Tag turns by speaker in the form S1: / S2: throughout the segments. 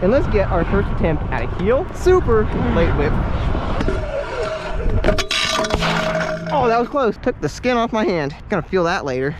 S1: And let's get our first attempt at a heel super late whip. Oh, that was close. Took the skin off my hand. Gonna feel that later.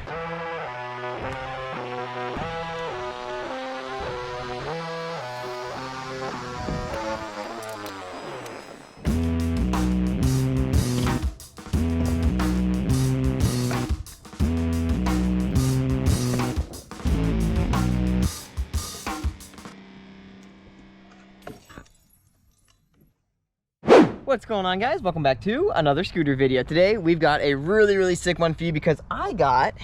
S1: What's going on, guys? Welcome back to another scooter video. Today we've got a really sick one for you because I got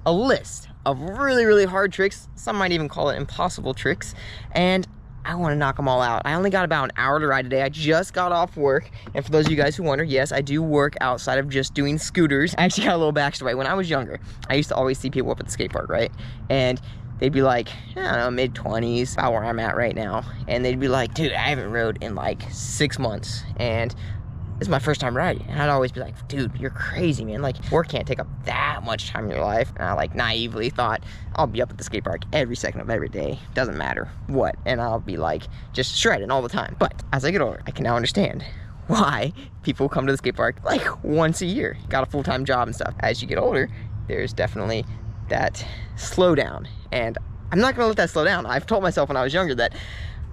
S1: a list of really hard tricks. Some might even call it impossible tricks, and I want to knock them all out. I only got about an hour to ride today. I just got off work, and for those of you guys who wonder, yes, I do work outside of just doing scooters. I actually got a little backstory. When I was younger, I used to always see people up at the skate park, right? And they'd be like, I don't know, mid-20s, about where I'm at right now. And they'd be like, dude, I haven't rode in like 6 months. And this is my first time riding. And I'd always be like, dude, you're crazy, man. Like, work can't take up that much time in your life. And I like naively thought, I'll be up at the skate park every second of every day. Doesn't matter what. And I'll be like, just shredding all the time. But as I get older, I can now understand why people come to the skate park like once a year. Got a full-time job and stuff. As you get older, there's definitely that slowdown, and I'm not gonna let that slow down. I've told myself when I was younger that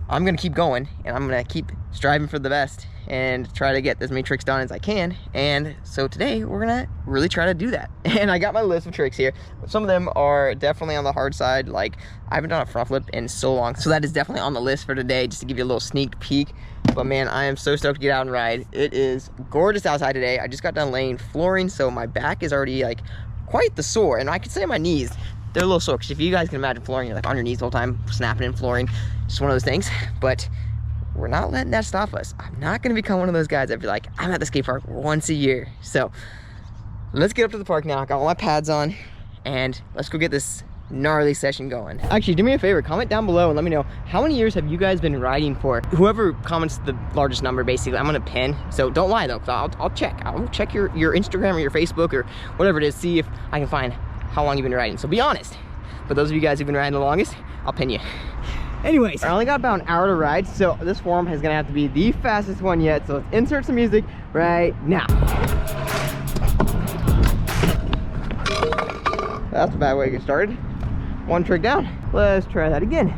S1: I'm gonna keep going and I'm gonna keep striving for the best and try to get as many tricks done as I can. And so today we're gonna really try to do that. And I got my list of tricks here. Some of them are definitely on the hard side. Like, I haven't done a front flip in so long, so that is definitely on the list for today, just to give you a little sneak peek. But man, I am so stoked to get out and ride. It is gorgeous outside today. I just got done laying flooring, so my back is already like quite the sore, and I could say my knees, they're a little sore, because if you guys can imagine flooring, you're like on your knees the whole time, snapping in flooring. Just one of those things. But we're not letting that stop us. I'm not gonna become one of those guys that be like, I'm at the skate park once a year. So let's get up to the park now. I got all my pads on, and let's go get this gnarly session going. Actually, do me a favor, comment down below and let me know, how many years have you guys been riding for? Whoever comments the largest number, basically, I'm gonna pin. So don't lie though, because I'll check your Instagram or your Facebook or whatever it is, see if I can find how long you've been riding. So be honest. For those of you guys who've been riding the longest, I'll pin you. Anyways, I only got about an hour to ride, so this form is gonna have to be the fastest one yet. So let's insert some music right now. That's a bad way to get started. One trick down. Let's try that again.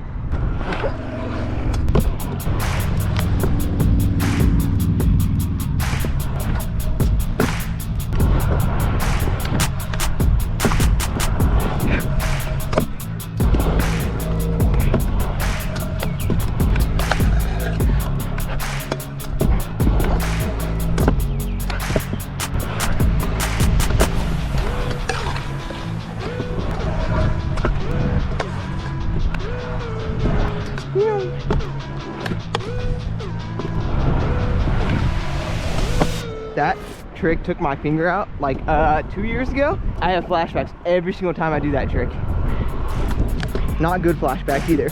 S1: That trick took my finger out like 2 years ago. I have flashbacks every single time I do that trick. Not good flashbacks either.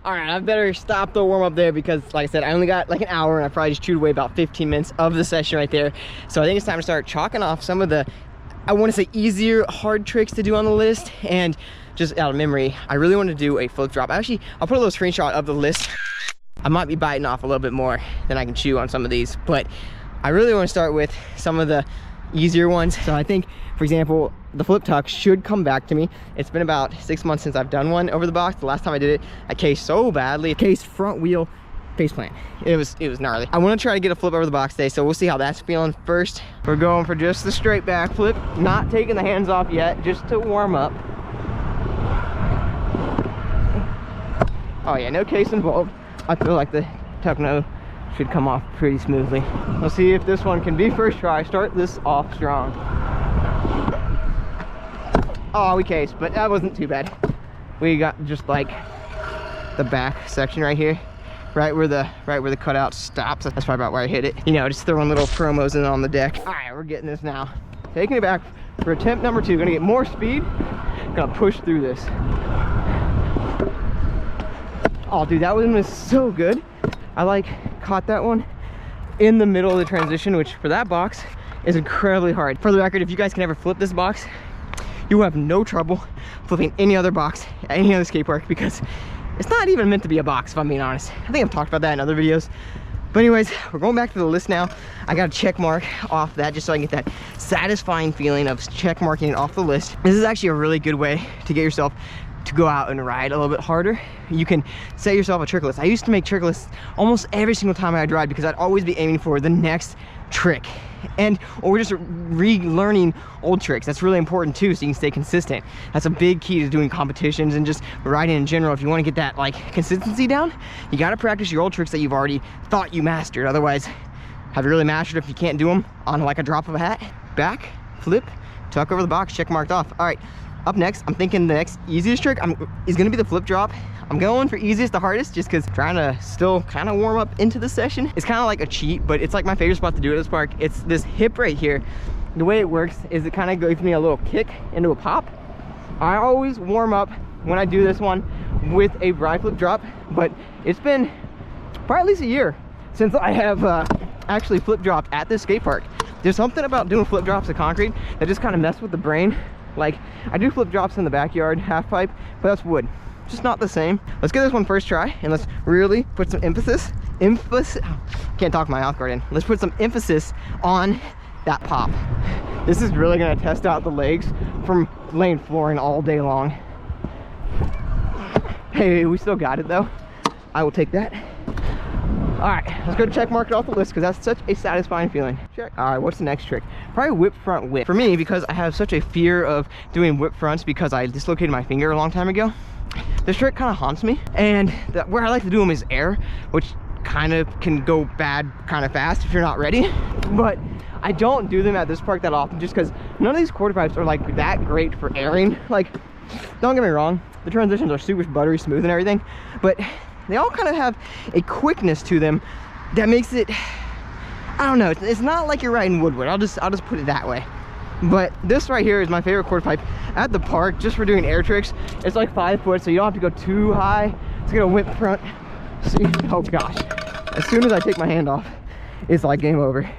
S1: All right, I better stop the warm up there because, like I said, I only got like an hour and I probably just chewed away about 15 minutes of the session right there. So I think it's time to start chalking off some of the, I want to say, easier hard tricks to do on the list. And just out of memory, I really want to do a flip drop. Actually, I'll put a little screenshot of the list. I might be biting off a little bit more than I can chew on some of these, but I really want to start with some of the easier ones. So I think, for example, the flip tuck should come back to me. It's been about 6 months since I've done one over the box. The last time I did it, I cased so badly. Cased front wheel face plant. It was gnarly. I want to try to get a flip over the box today, so we'll see how that's feeling first. We're going for just the straight back flip, not taking the hands off yet, just to warm up. Oh yeah, no case involved. I feel like the tuck no should come off pretty smoothly. Let's see if this one can be first try. Start this off strong. Oh, we cased, but that wasn't too bad. We got just like the back section right here, right where the cutout stops. That's probably about where I hit it. You know, just throwing little promos in on the deck. All right, we're getting this now. Taking it back for attempt number 2. Gonna get more speed. Gonna push through this. Oh, dude, that one was so good. I like caught that one in the middle of the transition, which for that box is incredibly hard. For the record, if you guys can ever flip this box, you will have no trouble flipping any other box at any other skate park, because it's not even meant to be a box, if I'm being honest. I think I've talked about that in other videos. But anyways, we're going back to the list now. I got a check mark off that just so I can get that satisfying feeling of check marking it off the list. This is actually a really good way to get yourself to go out and ride a little bit harder. You can set yourself a trick list. I used to make trick lists almost every single time I'd ride, because I'd always be aiming for the next trick, or just relearning old tricks. That's really important too, so you can stay consistent. That's a big key to doing competitions and just riding in general. If you want to get that like consistency down, you got to practice your old tricks that you've already thought you mastered. Otherwise, have you really mastered if you can't do them on like a drop of a hat? Back, flip, tuck over the box, check marked off. All right, up next, I'm thinking the next easiest trick is gonna be the flip drop. I'm going for easiest to hardest just because trying to still kind of warm up into the session. It's kind of like a cheat, but it's like my favorite spot to do at this park. It's this hip right here. The way it works is it kind of gives me a little kick into a pop. I always warm up when I do this one with a bride flip drop, but it's been probably at least a year since I have actually flip dropped at this skate park. There's something about doing flip drops of concrete that just kind of mess with the brain. Like, I do flip drops in the backyard, half pipe, but that's wood. Just not the same. Let's get this one first try, and let's really put some emphasis, can't talk my mouth guard in. Let's put some emphasis on that pop. This is really gonna test out the legs from laying flooring all day long. Hey, we still got it though. I will take that. All right, let's go to check mark it off the list, because that's such a satisfying feeling. Check. All right, what's the next trick? Probably whip front whip. For me, because I have such a fear of doing whip fronts because I dislocated my finger a long time ago, this trick kind of haunts me. And where I like to do them is air, which kind of can go bad kind of fast if you're not ready. But I don't do them at this park that often, just because none of these quarter pipes are like that great for airing. Like, don't get me wrong, the transitions are super buttery smooth and everything, but they all kind of have a quickness to them that makes it, I don't know, it's not like you're riding woodwood. I'll just put it that way. But this right here is my favorite quarter pipe at the park, just for doing air tricks. It's like 5 foot, so you don't have to go too high. It's gonna whip front. See, oh gosh, as soon as I take my hand off, it's like game over.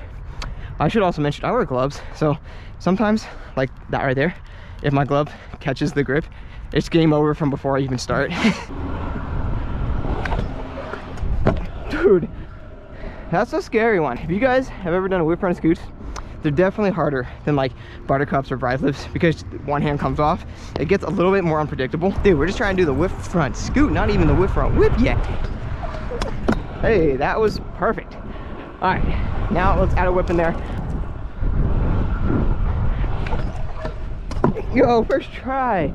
S1: I should also mention I wear gloves, so sometimes, like that right there, if my glove catches the grip, it's game over from before I even start. Dude, that's a scary one. If you guys have ever done a whip front scoots, they're definitely harder than like buttercups or bride flips, because one hand comes off. It gets a little bit more unpredictable. Dude, we're just trying to do the whip front scoot, not even the whip front whip yet. Hey, that was perfect. All right, now let's add a whip in there. Yo, first try.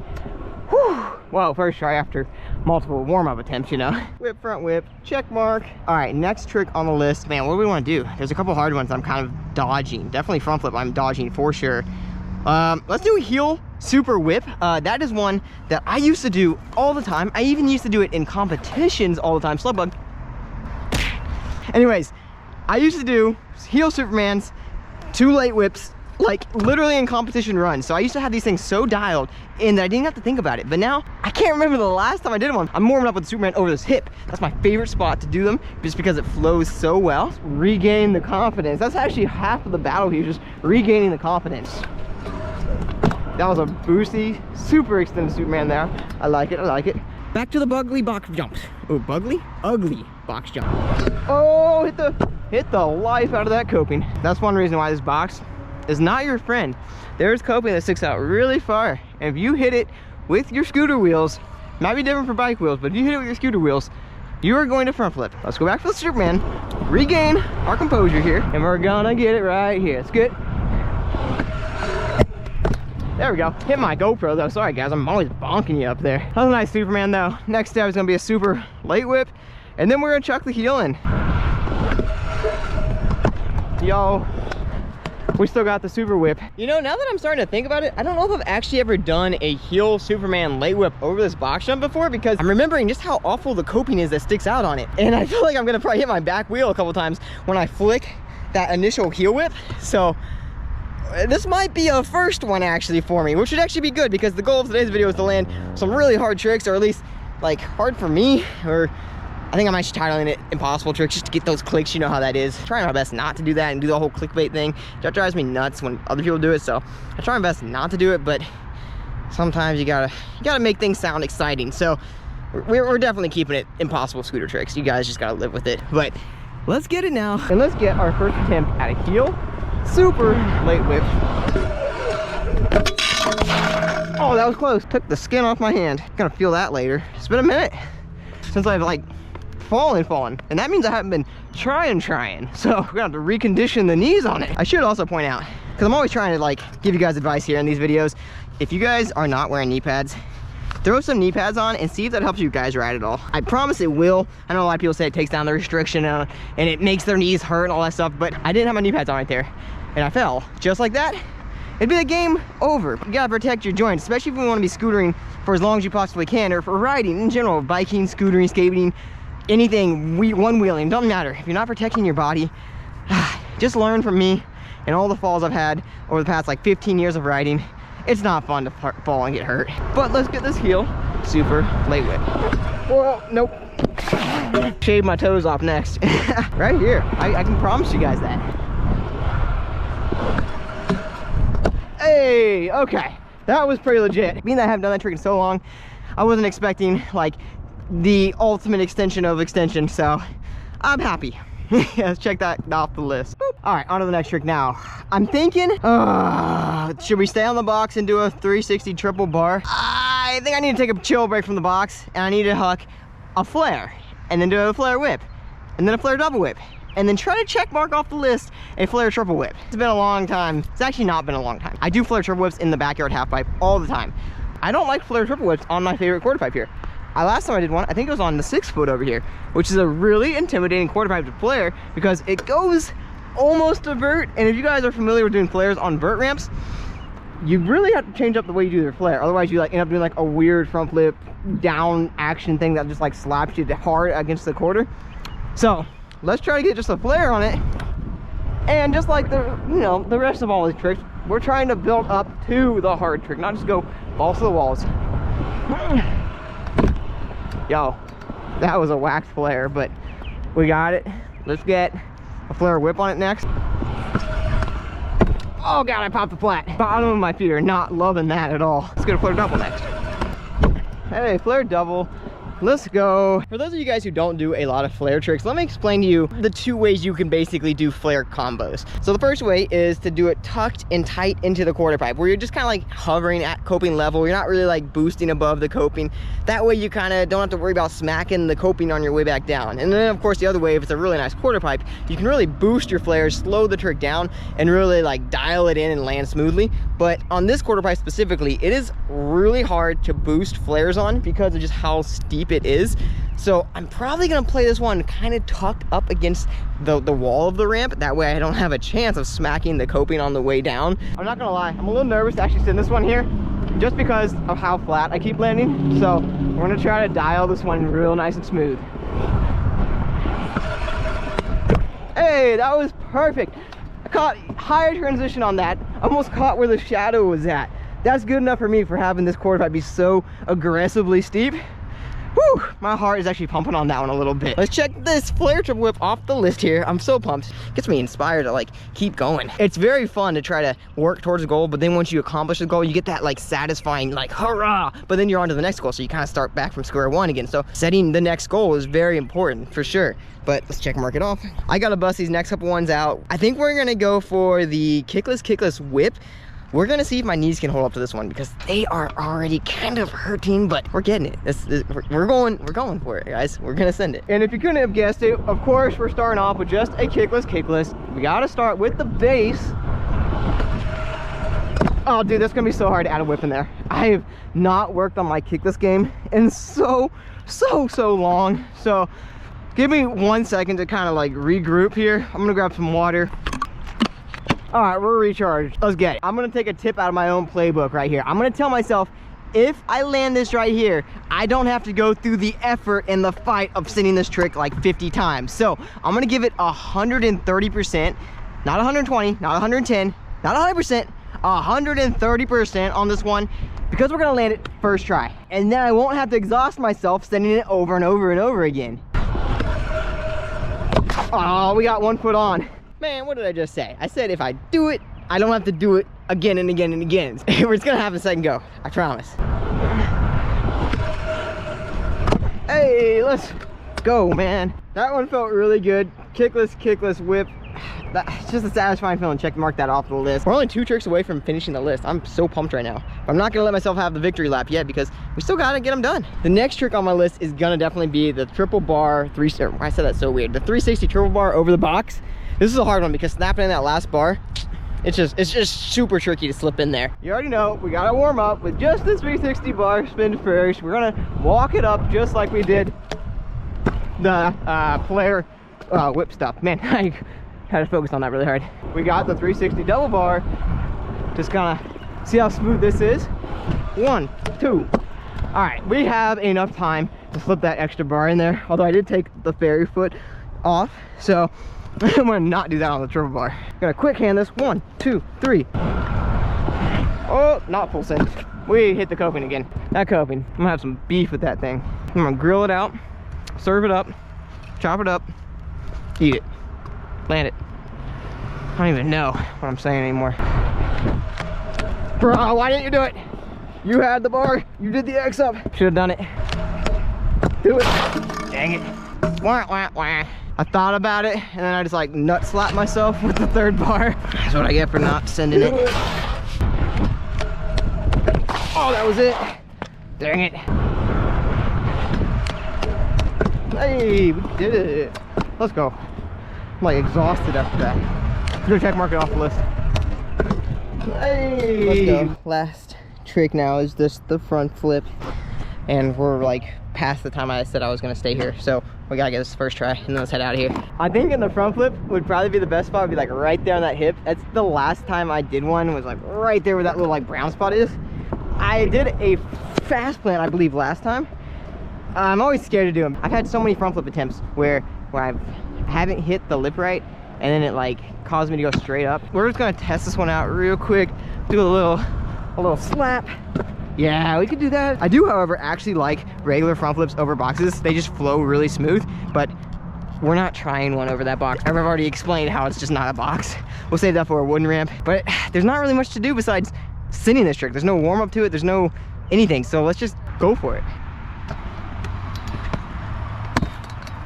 S1: Whew. Well, first try after multiple warm-up attempts, you know. Whip front whip, check mark. All right, next trick on the list. Man, what do we want to do? There's a couple hard ones I'm kind of dodging. Definitely front flip I'm dodging for sure. Let's do a heel super whip. That is one that I used to do all the time. I even used to do it in competitions all the time. Slug bug. Anyways, I used to do heel supermans, 2 late whips, like literally in competition runs. So I used to have these things so dialed in that I didn't have to think about it. But now I can't remember the last time I did one. I'm warming up with Superman over this hip. That's my favorite spot to do them, just because it flows so well. Regain the confidence. That's actually half of the battle here, just regaining the confidence. That was a boosty, super extended Superman there. I like it, I like it. Back to the bugly box jumps. Oh, bugly? Ugly box jump. Oh, hit the life out of that coping. That's one reason why this box is not your friend. There's coping that sticks out really far, and if you hit it with your scooter wheels, might be different for bike wheels, but if you hit it with your scooter wheels, you are going to front flip. Let's go back for the Superman, regain our composure here, and we're gonna get it right here. It's good. There we go. Hit my GoPro though. Sorry guys, I'm always bonking you up there. That was a nice Superman though. Next step is gonna be a super late whip, and then we're gonna chuck the heel in. Yo, we still got the super whip. You know, now that I'm starting to think about it, I don't know if I've actually ever done a heel Superman late whip over this box jump before, because I'm remembering just how awful the coping is that sticks out on it. And I feel like I'm gonna probably hit my back wheel a couple times when I flick that initial heel whip. So this might be a first one actually for me, which should actually be good, because the goal of today's video is to land some really hard tricks, or at least like hard for me, or I think I'm actually titling it Impossible Tricks just to get those clicks. You know how that is. Trying my best not to do that and do the whole clickbait thing. That drives me nuts when other people do it, so I try my best not to do it, but sometimes you gotta make things sound exciting. So we're definitely keeping it Impossible Scooter Tricks. You guys just gotta live with it. But let's get it now, and let's get our first attempt at a heel super late whip. Oh, that was close. Took the skin off my hand. Gonna feel that later. It's been a minute since I've like fallen, and that means I haven't been trying. So we're gonna have to recondition the knees on it. I should also point out, because I'm always trying to like give you guys advice here in these videos, if you guys are not wearing knee pads, throw some knee pads on and see if that helps you guys ride at all. I promise it will. I know a lot of people say it takes down the restriction and it makes their knees hurt and all that stuff, but I didn't have my knee pads on right there and I fell just like that. It'd be a game over. You gotta protect your joints, especially if you want to be scootering for as long as you possibly can, or for riding in general, biking, scootering, skating, anything, one-wheeling, doesn't matter. If you're not protecting your body, just learn from me and all the falls I've had over the past like 15 years of riding. It's not fun to fall and get hurt. But let's get this heel super late whip. Whoa, nope. Shave my toes off next. Right here. I can promise you guys that. Hey, okay. That was pretty legit. Being that I haven't done that trick in so long, I wasn't expecting like the ultimate extension of extension, so I'm happy. Let's check that off the list. Boop. All right, on to the next trick now. I'm thinking, should we stay on the box and do a 360 triple bar? I think I need to take a chill break from the box, and I need to huck a flair, and then do a flair whip, and then a flair double whip, and then try to check mark off the list a flair triple whip. It's been a long time. It's actually not been a long time. I do flair triple whips in the backyard half pipe all the time. I don't like flair triple whips on my favorite quarter pipe here. Last time I did one, I think it was on the 6 foot over here, which is a really intimidating quarter pipe to flare because it goes almost to vert. And if you guys are familiar with doing flares on vert ramps, you really have to change up the way you do your flare. Otherwise you like end up doing like a weird front flip down action thing that just like slaps you hard against the quarter. So let's try to get just a flare on it. And just like the rest of all these tricks, we're trying to build up to the hard trick, not just go balls to the walls. Yo, that was a whacked flare, but we got it. Let's get a flare whip on it next. Oh God, I popped the flat. Bottom of my feet are not loving that at all. Let's get a flare double next. Hey, flare double. Let's go. For those of you guys who don't do a lot of flare tricks, let me explain to you the 2 ways you can basically do flare combos. So the first way is to do it tucked and tight into the quarter pipe, where you're just kind of like hovering at coping level. You're not really like boosting above the coping. That way you kind of don't have to worry about smacking the coping on your way back down. And then of course the other way, if it's a really nice quarter pipe, you can really boost your flares, slow the trick down, and really like dial it in and land smoothly. But on this quarter pipe specifically, it is really hard to boost flares on because of just how steep it is. So I'm probably gonna play this one kind of tucked up against the wall of the ramp. That way I don't have a chance of smacking the coping on the way down. I'm not gonna lie, I'm a little nervous to actually sit in this one here just because of how flat I keep landing. So we're gonna try to dial this one real nice and smooth. Hey, that was perfect. I caught higher transition on that. Almost caught where the shadow was at. That's good enough for me for having this quarter pipe be so aggressively steep. Whew, my heart is actually pumping on that one a little bit. Let's check this flare triple whip off the list here. I'm so pumped. Gets me inspired to like keep going. It's very fun to try to work towards a goal, but then once you accomplish the goal, you get that like satisfying like hurrah, but then you're on to the next goal, so you kind of start back from square one again. So setting the next goal is very important for sure. But let's check mark it off. I gotta bust these next couple ones out. I think we're gonna go for the kickless whip. We're gonna see if my knees can hold up to this one because they are already kind of hurting, but we're getting it. We're going for it, guys. We're gonna send it. And if you couldn't have guessed it, of course, we're starting off with just a kickless. We gotta start with the base. Oh, dude, that's gonna be so hard to add a whip in there. I have not worked on my kickless game in so long. So give me 1 second to kind of like regroup here. I'm gonna grab some water. All right, we're recharged. Let's get it. I'm gonna take a tip out of my own playbook right here. I'm gonna tell myself, if I land this right here, I don't have to go through the effort and the fight of sending this trick like 50 times. So I'm gonna give it 130%, not 120, not 110, not 100%, 130% on this one, because we're gonna land it first try. And then I won't have to exhaust myself sending it over and over and over again. Oh, we got 1 foot on. Man, what did I just say? I said if I do it, I don't have to do it again and again and again. It's gonna happen second go, I promise. Hey, let's go, man. That one felt really good. Kickless whip. That's just a satisfying feeling. Mark that off the list. We're only 2 tricks away from finishing the list. I'm so pumped right now. But I'm not gonna let myself have the victory lap yet because we still gotta get them done. The next trick on my list is gonna definitely be the triple bar I said that so weird. The 360 triple bar over the box. This is a hard one because snapping in that last bar, it's just super tricky to slip in there. You already know we gotta warm up with just the 360 bar spin first. We're gonna walk it up just like we did the flair whip stuff. Man, I had to focus on that really hard. We got the 360 double bar. Just gonna see how smooth this is. 1, 2. All right, we have enough time to slip that extra bar in there. Although I did take the fairy foot off, so I'm gonna not do that on the triple bar. I'm gonna quick hand this. 1, 2, 3. Oh, not full send. We hit the coping again. That coping, I'm gonna have some beef with that thing. I'm gonna grill it out, serve it up, chop it up, eat it, land it. I don't even know what I'm saying anymore. Bro, why didn't you do it? You had the bar, you did the X up. Should have done it. Do it. Dang it. Wah, wah, wah. I thought about it, and then I just like nut slapped myself with the 3rd bar. That's what I get for not sending it. Oh, that was it. Dang it. Hey, we did it. Let's go. I'm like exhausted after that. Go check mark it off the list. Hey. Let's go. Last trick now is just the front flip. And we're like past the time I said I was gonna stay here. So we gotta get this first try and then let's head out of here. I think in the front flip would probably be the best spot, would be like right there on that hip. That's the last time I did one, was like right there where that little like brown spot is. I did a fast plant, I believe, last time. I'm always scared to do them. I've had so many front flip attempts where I haven't hit the lip right and then it like caused me to go straight up. We're just gonna test this one out real quick, do a little slap. Yeah, we could do that. I do, however, actually like regular front flips over boxes. They just flow really smooth, but we're not trying one over that box. I've already explained how it's just not a box. We'll save that for a wooden ramp, but there's not really much to do besides sending this trick. There's no warm up to it. There's no anything. So let's just go for it.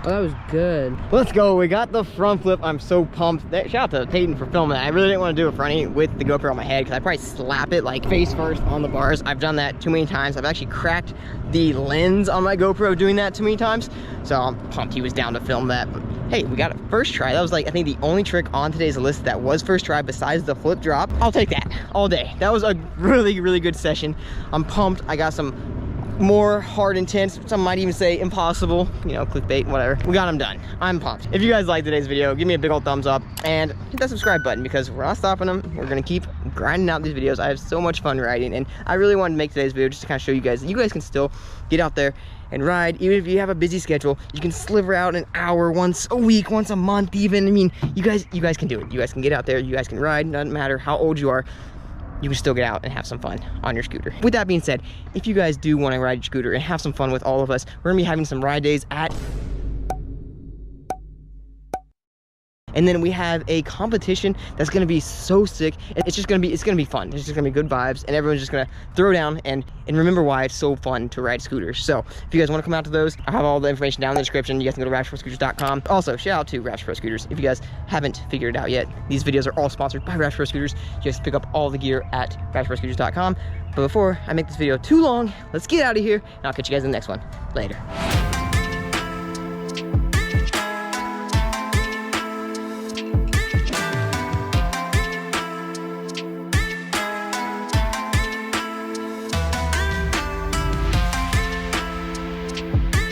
S2: Oh, that was good.
S1: Let's go. We got the front flip. I'm so pumped. Shout out to Peyton for filming that. I really didn't want to do a fronty with the GoPro on my head because I'd probably slap it like face first on the bars. I've done that too many times. I've actually cracked the lens on my GoPro doing that too many times. So I'm pumped he was down to film that. But hey, we got a first try. That was like, I think, the only trick on today's list that was first try besides the flip drop. I'll take that all day. That was a really, really good session. I'm pumped. I got some more hard, intense, some might even say impossible, you know, clickbait, whatever. We got them done. I'm pumped. If you guys liked today's video, give me a big old thumbs up and hit that subscribe button because we're not stopping them. We're gonna keep grinding out these videos. I have so much fun riding, and I really wanted to make today's video just to kind of show you guys that you guys can still get out there and ride. Even if you have a busy schedule, you can sliver out an hour once a week, once a month even. I mean, you guys can do it. You guys can get out there, you guys can ride. Doesn't matter how old you are, you can still get out and have some fun on your scooter. With that being said, if you guys do want to ride your scooter and have some fun with all of us, we're gonna be having some ride days at, and then we have a competition that's gonna be so sick. It's gonna be fun. It's just gonna be good vibes, and everyone's just gonna throw down and remember why it's so fun to ride scooters. So if you guys want to come out to those, I have all the information down in the description. You guys can go to rapsproscooters.com. Also, shout out to Raps Pro Scooters. If you guys haven't figured it out yet, these videos are all sponsored by Raps Pro Scooters. You guys pick up all the gear at rapsproscooters.com. But before I make this video too long, let's get out of here, and I'll catch you guys in the next one. Later.